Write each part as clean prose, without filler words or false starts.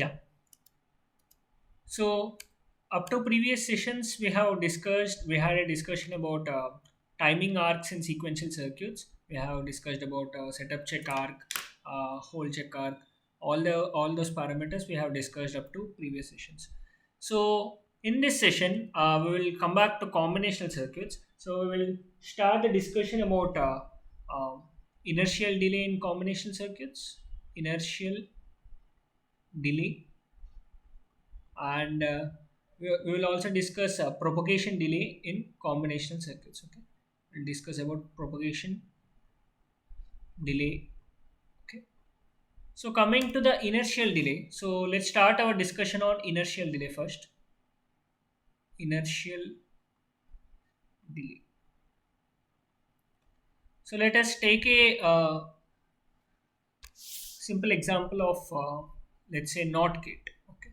Yeah. So up to previous sessions, we had a discussion about timing arcs in sequential circuits. We have discussed about setup check arc, hold check arc, all those parameters we have discussed up to previous sessions. So in this session, we will come back to combinational circuits. So we will start the discussion about inertial delay in combinational circuits, inertial delay, and we will also discuss propagation delay in combinational circuits. Okay, we'll discuss about propagation delay. Okay, so coming to the inertial delay, so let's start our discussion on inertial delay first. Inertial delay. So let us take a simple example of let's say not gate. Okay,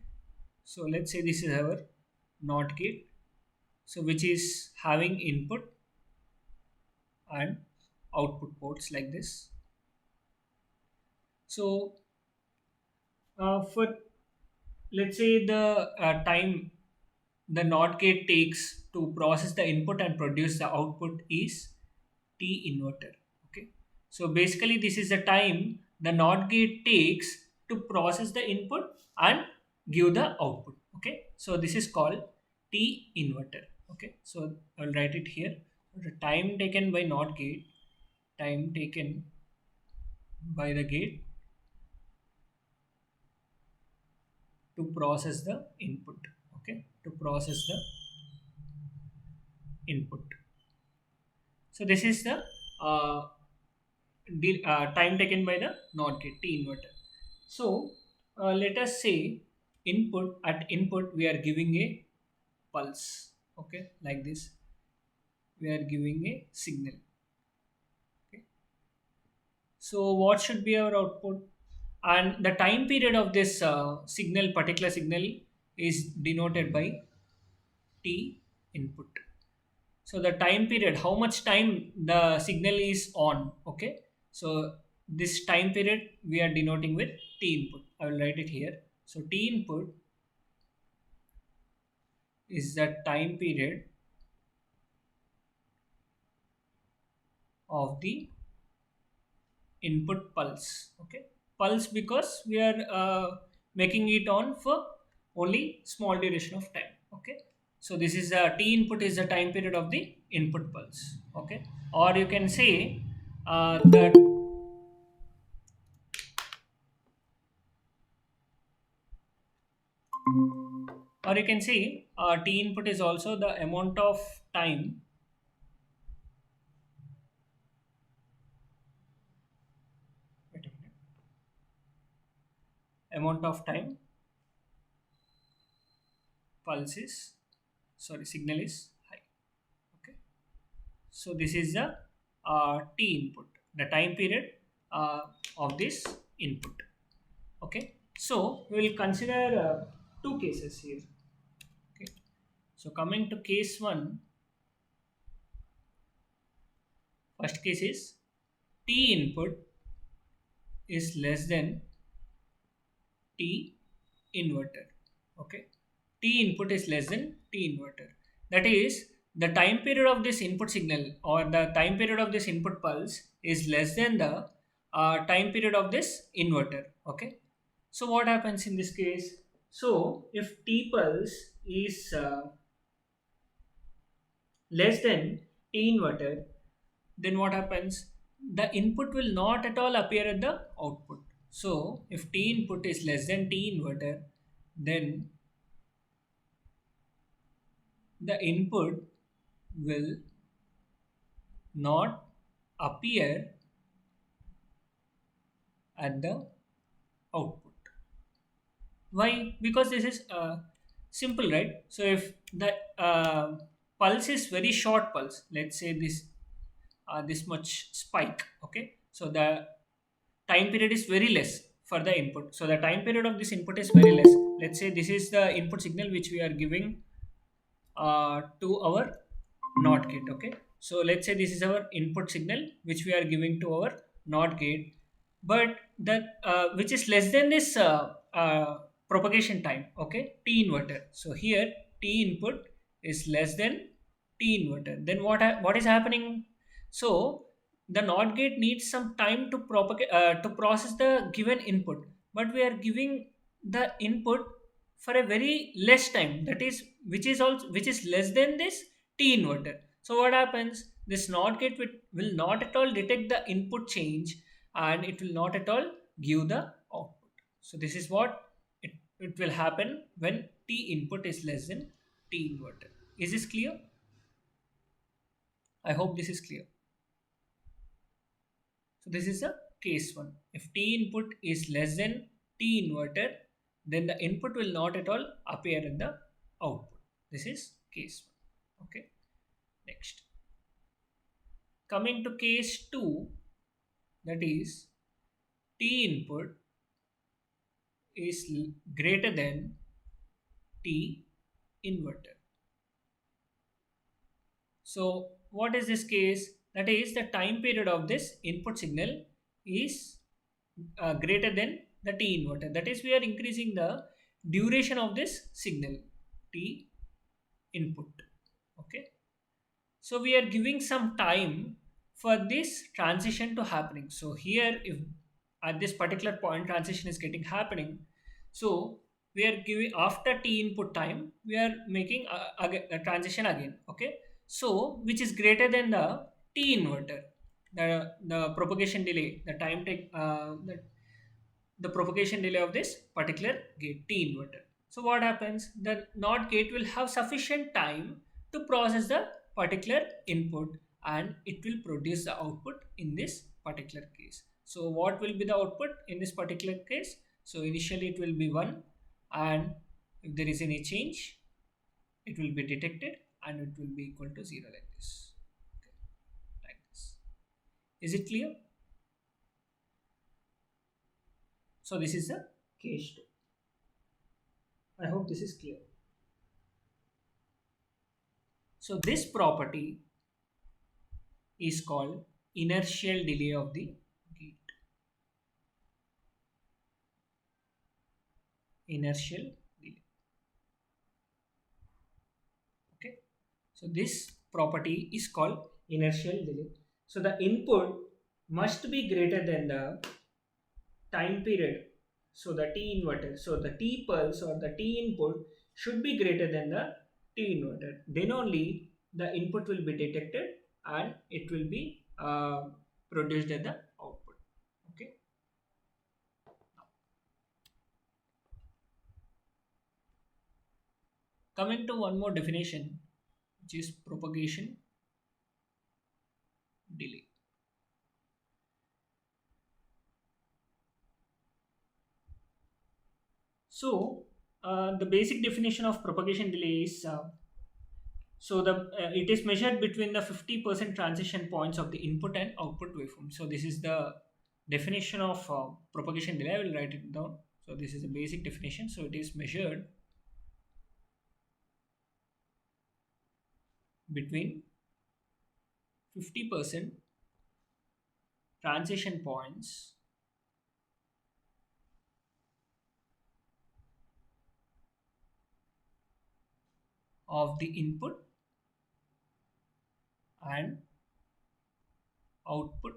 so let's say this is our not gate, so which is having input and output ports like this. So for let's say the time the NOT gate takes to process the input and produce the output is T inverter. Okay, so basically this is the time the NOT gate takes to process the input and give the output. Okay, so this is called T inverter. Okay, so I'll write it here. The time taken by NOT gate, time taken by the gate to process the input. Okay, to process the input. So this is the time taken by the NOT gate T inverter. So let us say input we are giving a pulse. Okay, like this we are giving a signal. Okay, so what should be our output? And the time period of this particular signal is denoted by T input. So the time period, how much time the signal is on. Okay, so this time period we are denoting with T input. I will write it here. So T input is the time period of the input pulse. Okay, pulse because we are making it on for only small duration of time. Okay, so this is the T input is the time period of the input pulse. Okay, or you can say that or you can see T input is also the amount of time wait a minute, amount of time pulse is signal is high. Okay, so this is the T input, the time period of this input. Okay, so we will consider two cases here. Okay, so coming to case one, first case is T input is less than T inverter. Okay, T input is less than T inverter. That is, the time period of this input signal or the time period of this input pulse is less than the time period of this inverter. Okay, so what happens in this case? So if T pulse is less than T inverter, then what happens? The input will not at all appear at the output. So if T input is less than T inverter, then the input will not appear at the output. Why? Because this is simple, right? So if the pulse is very short pulse, let's say this much spike. Okay, so the time period is very less for the input. So the time period of this input is very less. Let's say this is the input signal which we are giving to our NOT gate. Okay, so let's say this is our input signal which we are giving to our NOT gate, but that which is less than this propagation time, okay, t inverter. So here t input is less than t inverter. Then what is happening? So the NOT gate needs some time to propagate to process the given input, but we are giving the input for a very less time, that is which is less than this t inverter. So what happens? This NOT gate will not at all detect the input change, and it will not at all give the output. So this is what it will happen when T input is less than T inverter. Is this clear? I hope this is clear. So this is a case one. If T input is less than T inverter, then the input will not at all appear in the output. This is case one. Okay. Next. Coming to case two, that is T input is greater than T inverter. So what is this case? That is the time period of this input signal is greater than the T inverter. That is we are increasing the duration of this signal T input. Okay. So we are giving some time for this transition to happening. So here if at this particular point transition is getting happening, so we are giving after t input time we are making a transition again. Okay, so which is greater than the t inverter, the propagation delay, the time take the propagation delay of this particular gate T inverter. So what happens? The NOT gate will have sufficient time to process the particular input, and it will produce the output in this particular case. So what will be the output in this particular case? So initially it will be 1, and if there is any change, it will be detected and it will be equal to 0 like this. Okay, like this. Is it clear? So this is the case 2. I hope this is clear. So this property is called inertial delay of the gate. Inertial delay. Okay. So this property is called inertial delay. So the input must be greater than the time period. So the T inverter. So the T pulse or the T input should be greater than the T inverter. Then only the input will be detected and it will be produced at the output. Okay. Coming to one more definition, which is propagation delay. So the basic definition of propagation delay is it is measured between the 50% transition points of the input and output waveform. So this is the definition of propagation delay. I will write it down. So this is a basic definition. So it is measured between 50% transition points of the input and output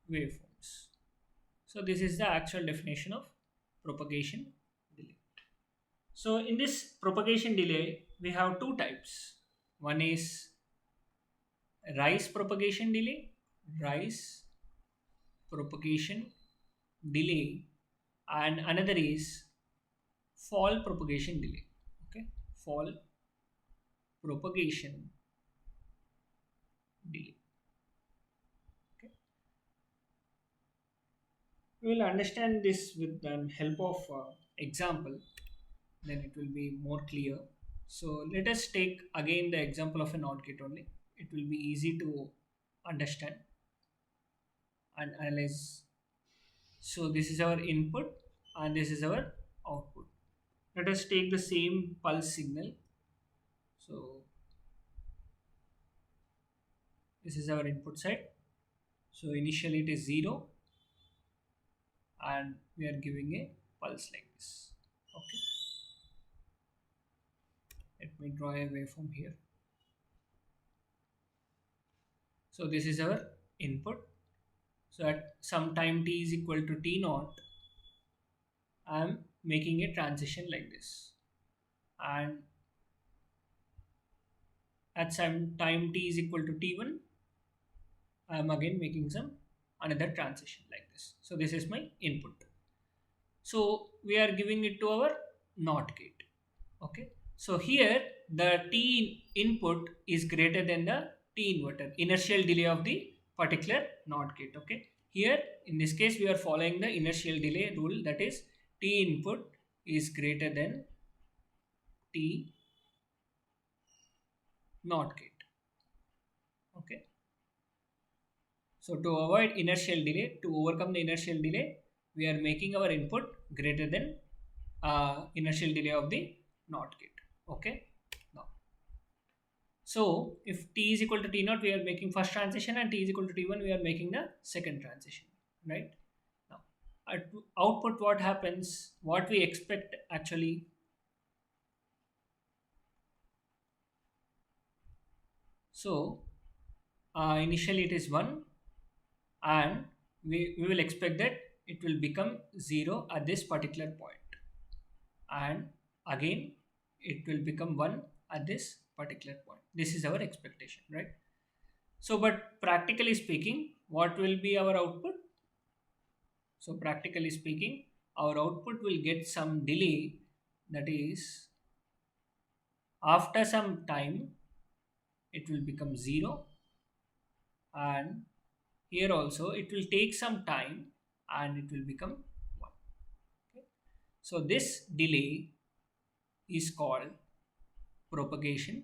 waveforms. So this is the actual definition of propagation delay. So in this propagation delay, we have two types. One is rise propagation delay, rise propagation delay, and another is fall propagation delay. Okay, fall propagation delay. Okay, we will understand this with the help of example, then it will be more clear. So let us take again the example of a NOT gate only. It will be easy to understand and analyze. So this is our input and this is our output. Let us take the same pulse signal. So this is our input side. So initially it is 0 and we are giving a pulse like this. Okay, let me draw a waveform here. So this is our input. So at some time t is equal to t naught, I am making a transition like this, and at some time t is equal to t1, I am again making some another transition like this. So this is my input. So we are giving it to our NOT gate. Okay. So here the T input is greater than the T inverter, inertial delay of the particular NOT gate. Okay. Here in this case we are following the inertial delay rule, that is T input is greater than T NOT gate. Okay. So to avoid inertial delay, to overcome the inertial delay, we are making our input greater than inertial delay of the NOT gate. Okay. Now, so if t is equal to t naught, we are making first transition, and t is equal to t1, we are making the second transition. Right. Now, at output, what happens? What we expect actually. So initially it is 1, and we will expect that it will become 0 at this particular point, and again it will become 1 at this particular point. This is our expectation, right? So but practically speaking, what will be our output? So practically speaking, our output will get some delay, that is after some time it will become 0, and here also it will take some time and it will become 1. Okay. So this delay is called propagation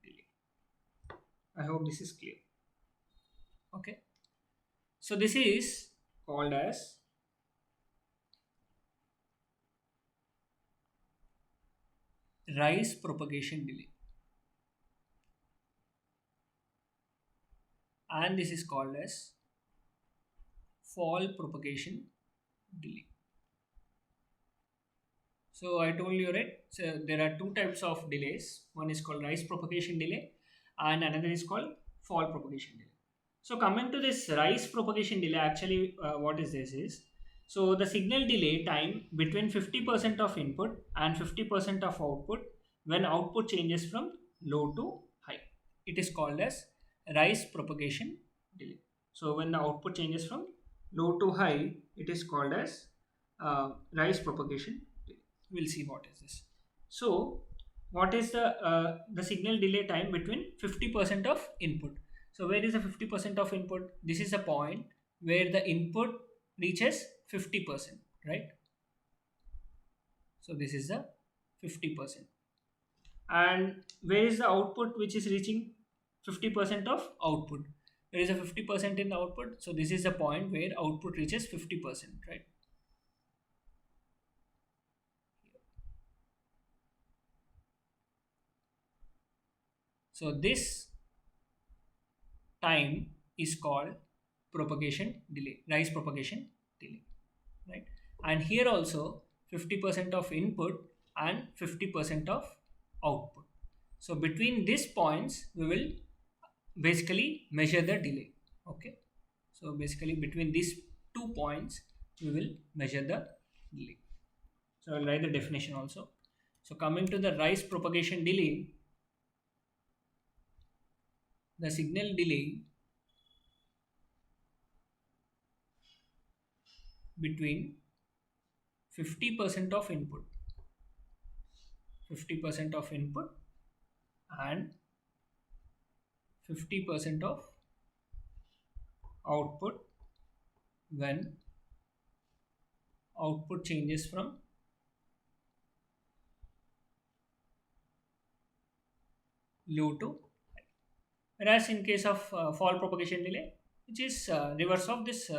delay. I hope this is clear. Okay. So this is called as rise propagation delay, and this is called as fall propagation delay. So I told you, right? So there are two types of delays. One is called rise propagation delay, and another is called fall propagation delay. So coming to this rise propagation delay, actually, what is this is, so the signal delay time between 50% of input and 50% of output when output changes from low to high. It is called as rise propagation delay. So when the output changes from low to high, it is called as rise propagation delay. We'll see what is this. So what is the signal delay time between 50% of input? So where is the 50% of input? This is a point where the input reaches 50%, right? So this is the 50%. And where is the output which is reaching 50% of output? There is a 50% in the output. So this is the point where output reaches 50%, right? So this time is called propagation delay, rise propagation delay, right? And here also 50% of input and 50% of output. So between these points we will basically measure the delay. Okay, so basically between these 2 points we will measure the delay. So I'll write the definition also. So coming to the rise propagation delay, the signal delay between 50% of input, 50% of input and 50% of output when output changes from low to high. Whereas in case of fall propagation delay, which is reverse of this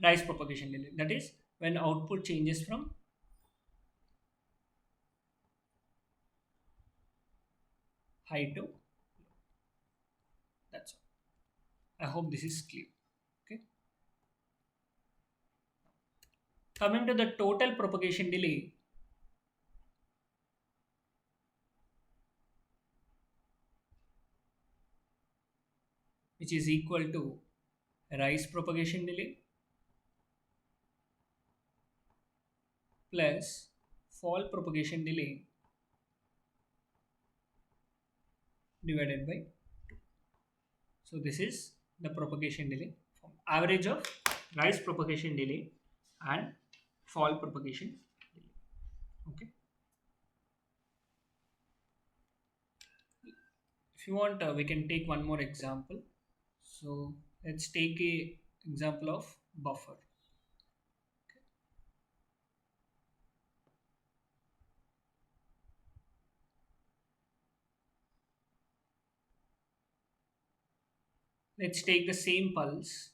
rise propagation delay, that is when output changes from high to low. That's all. I hope this is clear. Okay. Coming to the total propagation delay, which is equal to rise propagation delay plus fall propagation delay divided by 2. So this is the propagation delay from average of rise propagation delay and fall propagation delay. Okay. If you want, we can take one more example. So let's take a example of buffer. Let's take the same pulse.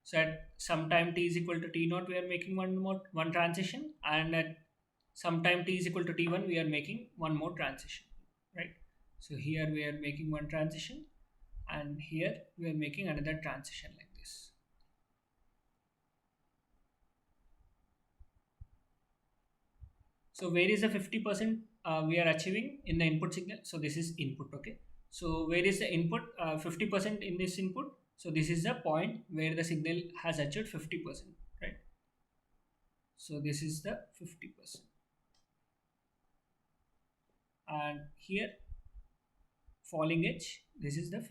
So at some time t is equal to t naught, we are making one transition, and at some time t is equal to t1, we are making one more transition, right? So here we are making one transition, and here we are making another transition like this. So where is the 50% we are achieving in the input signal? So this is input, okay? So where is the input 50% in this input? So this is the point where the signal has achieved 50%, right? So this is the 50%. And here falling edge, this is the 50%.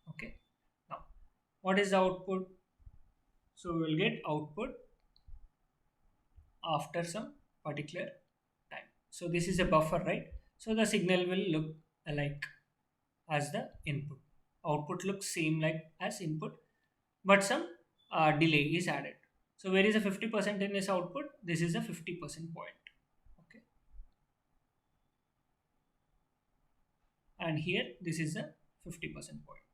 Okay. Now, what is the output? So we will get output after some particular time. So this is a buffer, right? So the signal will look alike as the input. Output looks same like as input, but some delay is added. So where is the 50% in this output? This is the 50% point. Okay. And here this is the 50% point.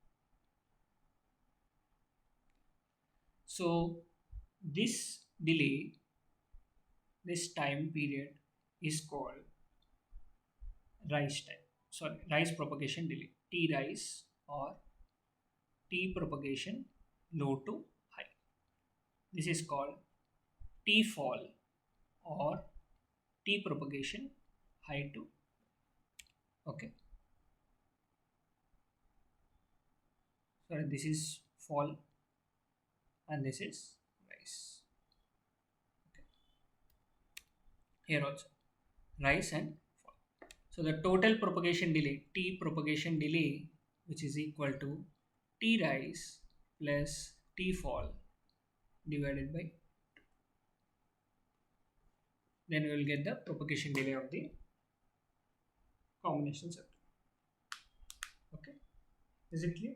So this delay, this time period is called rise time. Sorry, rise propagation delay. T rise or T propagation low to high. This is called T fall or T propagation high to. Okay. Sorry, this is fall and this is rise. Okay. Here also rise and fall. So the total propagation delay, T propagation delay, which is equal to T rise plus T fall divided by 2. Then we will get the propagation delay of the combination circuit. Okay, is it clear?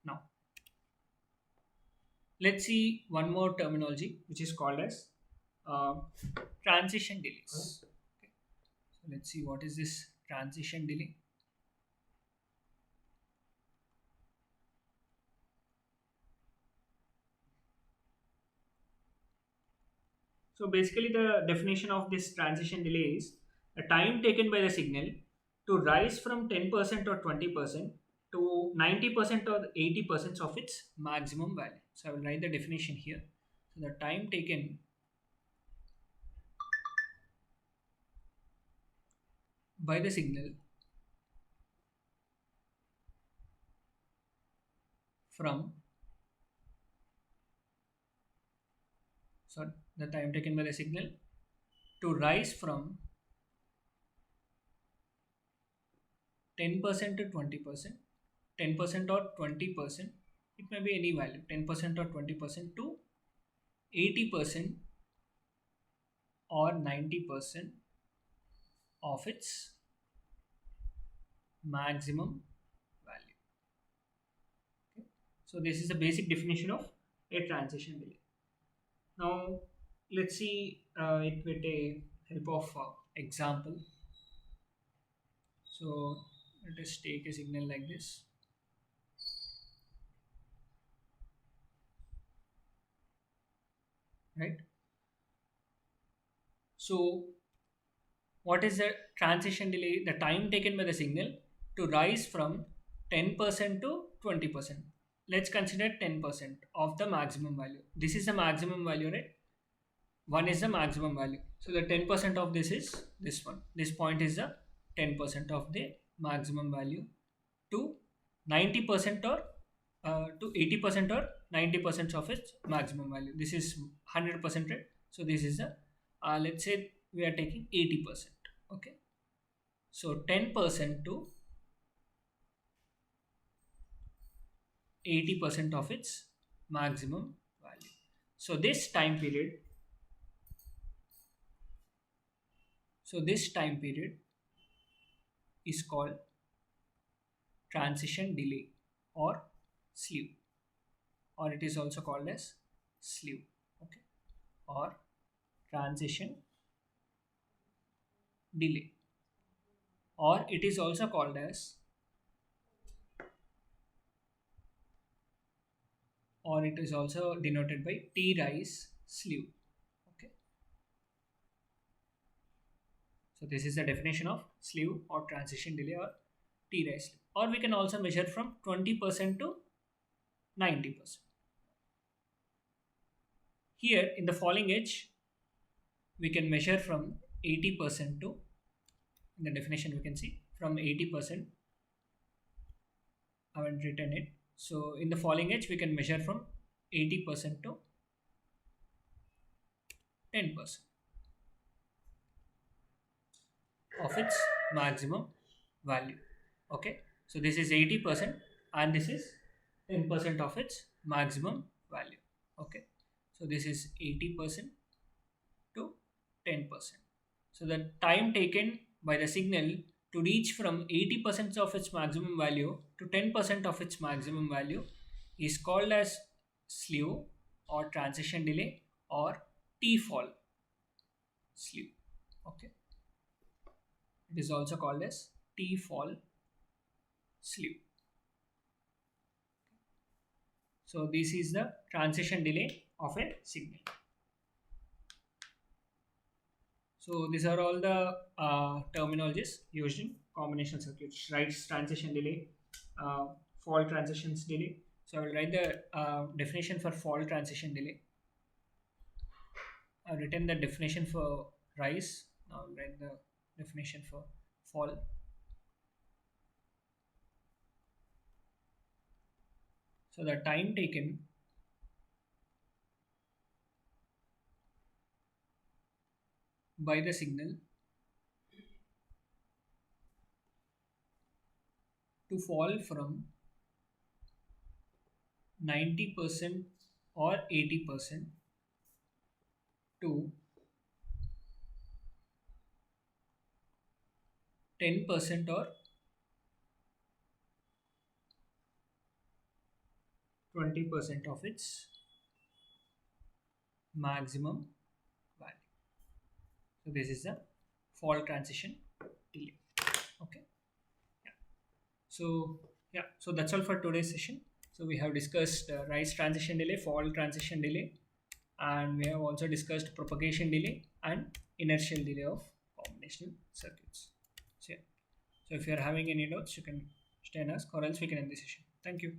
Now, let's see one more terminology which is called as uh, transition delays. Okay. So let's see what is this transition delay. So basically the definition of this transition delay is a time taken by the signal to rise from 10% or 20% to 90% or 80% of its maximum value. So I will write the definition here. So the time taken by the signal from the time taken by the signal to rise from 10% to 20%, 10% or 20%, it may be any value, 10% or 20% to 80% or 90% of its maximum value. Okay. So this is the basic definition of a transition delay. Now let's see it with a help of example. So let us take a signal like this. Right. So what is the transition delay? The time taken by the signal to rise from 10% to 20%. Let's consider 10% of the maximum value. This is the maximum value, right? 1 is the maximum value. So the 10% of this is this one. This point is the 10% of the maximum value to 90% or to 80% or 90% of its maximum value. This is 100% rate. So this is the let's say we are taking 80%. Okay. So 10% to 80% of its maximum value. So this time period is called transition delay or slew, or it is also called as slew. Okay, or transition delay, or it is also called as, or it is also denoted by T rise slew. Okay, so this is the definition of slew or transition delay or T rise slew. Or we can also measure from 20% to 90%. Here in the falling edge, we can measure from 80% to, in the definition we can see from 80%. I haven't written it. So in the falling edge, we can measure from 80% to 10% of its maximum value. Okay, so this is 80% and this is 10% of its maximum value. Okay, so this is 80% to 10%. So the time taken by the signal to reach from 80% of its maximum value to 10% of its maximum value is called as slew or transition delay or T-fall slew. Okay, it is also called as T-fall slew. So this is the transition delay of a signal. So these are all the terminologies used in combinational circuits. Right, transition delay, fault transitions delay. So I will write the definition for fault transition delay. I've written the definition for rise. Now I'll write the definition for fall. So the time taken by the signal to fall from 90% or 80% to 10% or 20% of its maximum value. So this is the fault transition delay. Okay. Yeah. So yeah, so that's all for today's session. So we have discussed rise transition delay, fault transition delay, and we have also discussed propagation delay and inertial delay of combinational circuits. So yeah. So if you are having any doubts, you can stay and ask, or else we can end the session. Thank you.